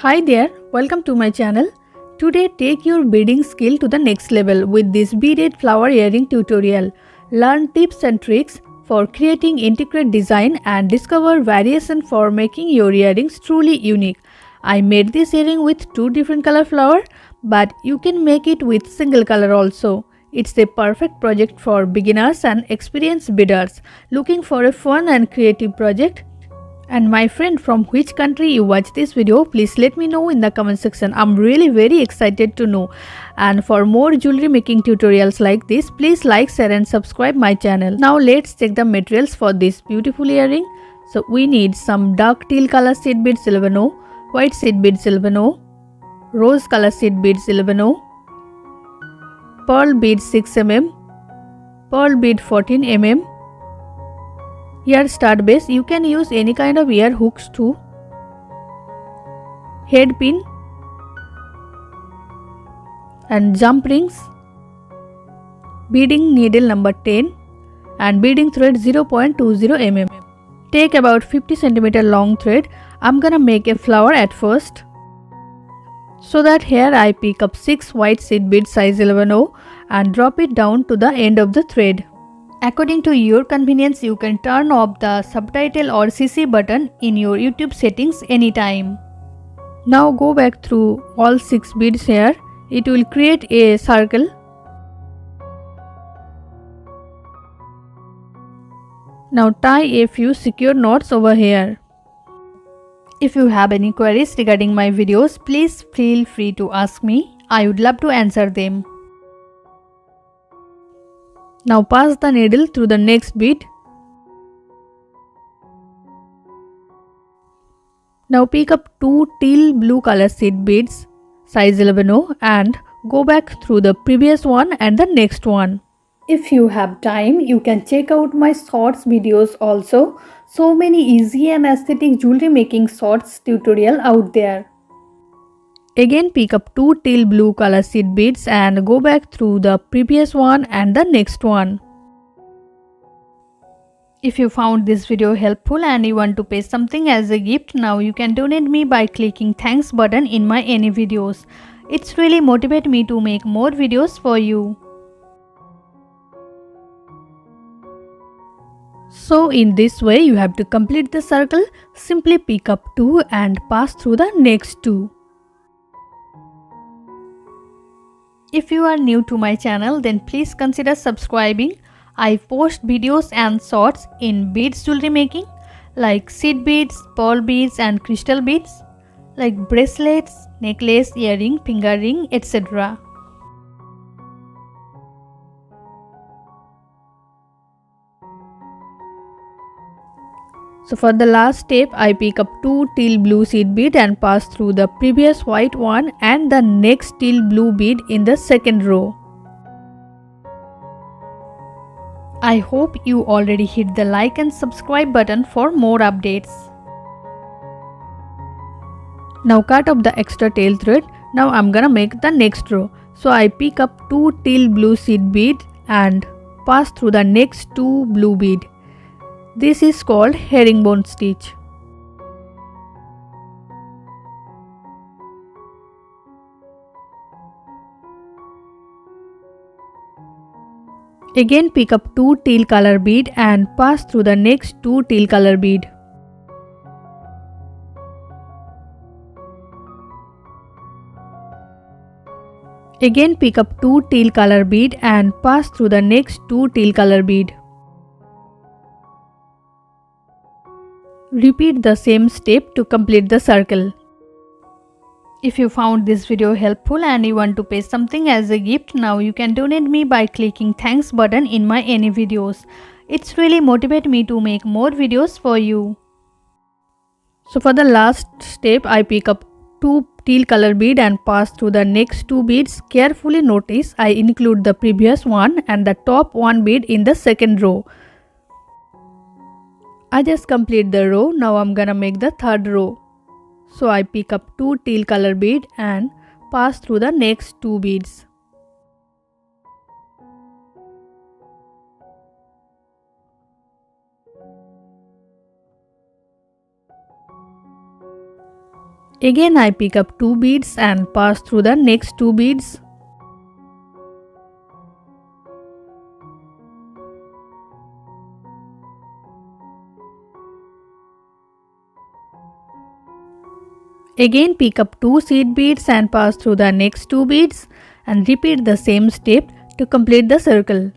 Hi there, welcome to my channel. Today take your beading skill to the next level with this beaded flower earring tutorial. Learn tips and tricks for creating intricate design and discover variation for making your earrings truly unique. I made this earring with two different color flower, but you can make it with single color also. It's a perfect project for beginners and experienced beaders looking for a fun and creative project. And my friend, from which country you watch this video, please let me know in the comment section. I'm really very excited to know. And for more jewelry making tutorials like this, please like, share and subscribe my channel. Now let's check the materials for this beautiful earring. So we need some dark teal color seed beads 11O, white seed beads 11O, rose color seed beads 11O, pearl bead 6 mm, pearl bead 14 mm, ear stud base. You can use any kind of ear hooks too, head pin and jump rings, beading needle number 10 and beading thread 0.20 mm. Take about 50 cm long thread. I'm gonna make a flower at first. So that here I pick up 6 white seed beads size 11O and drop it down to the end of the thread. According to your convenience, you can turn off the subtitle or CC button in your YouTube settings anytime. Now go back through all 6 beads here. It will create a circle. Now tie a few secure knots over here. If you have any queries regarding my videos, please feel free to ask me. I would love to answer them. Now pass the needle through the next bead. Now pick up 2 teal blue color seed beads size 11O and go back through the previous one and the next one. If you have time, you can check out my shorts videos also. So many easy and aesthetic jewelry making shorts tutorial out there. Again pick up 2 teal blue color seed beads and go back through the previous one and the next one. If you found this video helpful and you want to pay something as a gift, now you can donate me by clicking thanks button in my any videos. It's really motivate me to make more videos for you. So in this way you have to complete the circle. Simply pick up 2 and pass through the next 2. If you are new to my channel, then please consider subscribing. I post videos and shorts in beads jewelry making like seed beads, pearl beads and crystal beads, like bracelets, necklace, earring, finger ring, etc. So for the last step, I pick up 2 teal blue seed bead and pass through the previous white one and the next teal blue bead in the second row. I hope you already hit the like and subscribe button for more updates. Now cut off the extra tail thread. Now I'm gonna make the next row. So I pick up 2 teal blue seed bead and pass through the next 2 blue bead. This is called herringbone stitch. Again pick up 2 teal color bead and pass through the next 2 teal color bead. Again pick up 2 teal color bead and pass through the next 2 teal color bead. Repeat the same step to complete the circle. If you found this video helpful and you want to pay something as a gift, now you can donate me by clicking thanks button in my any videos. It's really motivate me to make more videos for you. So for the last step, I pick up 2 teal color bead and pass through the next 2 beads. Carefully notice I include the previous one and the top 1 bead in the second row. I just complete the row. Now I'm gonna make the third row. So I pick up 2 teal color bead and pass through the next 2 beads. Again I pick up 2 beads and pass through the next 2 beads. Again pick up 2 seed beads and pass through the next 2 beads and repeat the same step to complete the circle.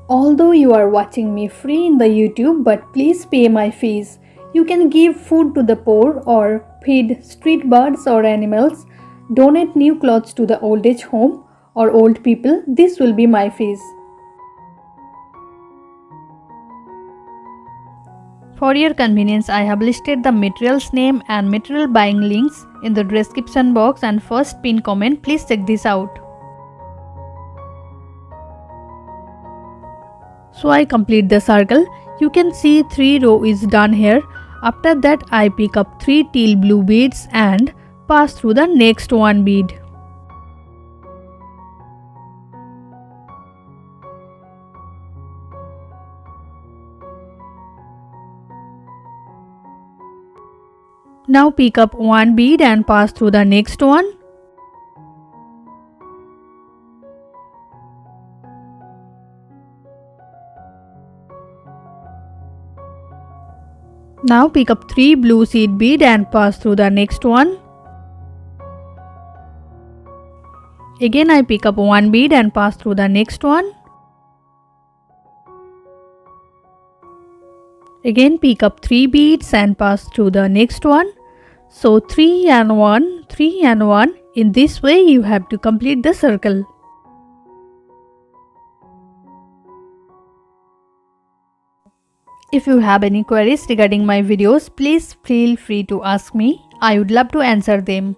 Although you are watching me free in the YouTube, but please pay my fees. You can give food to the poor or feed street birds or animals, donate new clothes to the old age home or old people. This will be my fees. For your convenience, I have listed the material's name and material buying links in the description box and first pinned comment. Please check this out. So I complete the circle. You can see 3 rows is done here. After that I pick up 3 teal blue beads and pass through the next 1 bead. Now pick up 1 bead and pass through the next one. Now pick up 3 blue seed bead and pass through the next one. Again I pick up 1 bead and pass through the next one. Again pick up 3 beads and pass through the next one. So 3 and 1, 3 and 1. In this way you have to complete the circle. If you have any queries regarding my videos, please feel free to ask me. I would love to answer them.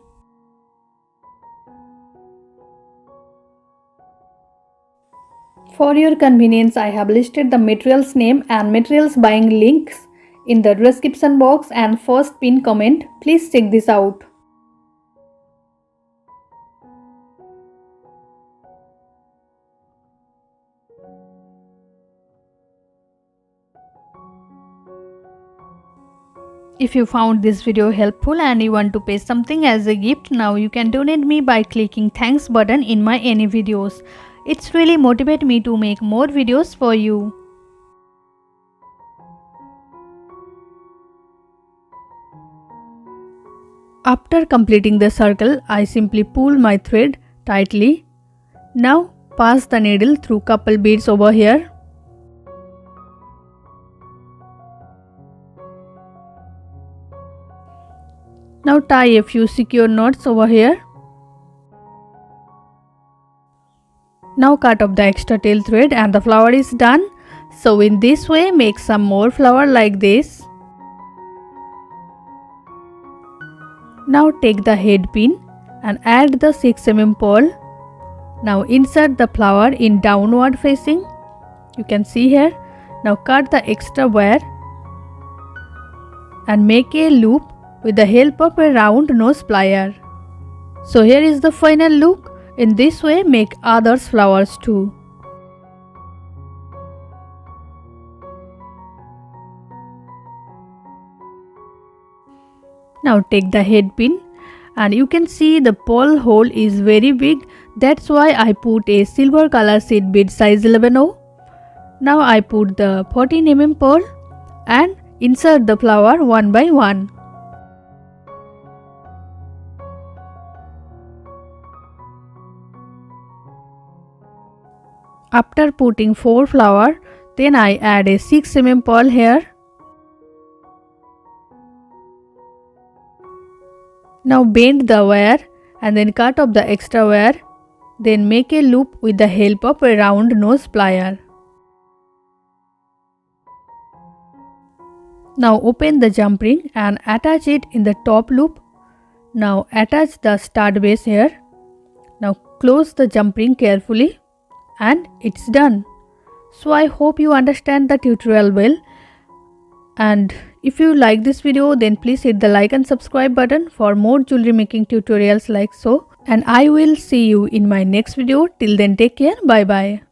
For your convenience, I have listed the material's name and material's buying links in the description box and first pinned comment. Please check this out. If you found this video helpful and you want to pay something as a gift, now you can donate me by clicking thanks button in my any videos. It's really motivate me to make more videos for you. After completing the circle, I simply pull my thread tightly. Now pass the needle through couple beads over here. Now tie a few secure knots over here. Now cut off the extra tail thread and the flower is done. So in this way make some more flower like this. Now take the head pin and add the 6 mm pearl. Now insert the flower in downward facing. You can see here. Now cut the extra wire and make a loop with the help of a round nose plier. So here is the final look. In this way make others flowers too. Now take the head pin and you can see the pearl hole is very big. That's why I put a silver color seed bead size 11/0. Now I put the 14 mm pearl and insert the flower one by one. After putting 4 flower, then I add a 6 mm pearl here. Now bend the wire and then cut off the extra wire. Then make a loop with the help of a round nose plier. Now open the jump ring and attach it in the top loop. Now attach the stud base here. Now close the jump ring carefully. And it's done. So I hope you understand the tutorial well, and if you like this video then please hit the like and subscribe button for more jewelry making tutorials like so, and I will see you in my next video. Till then take care. Bye bye.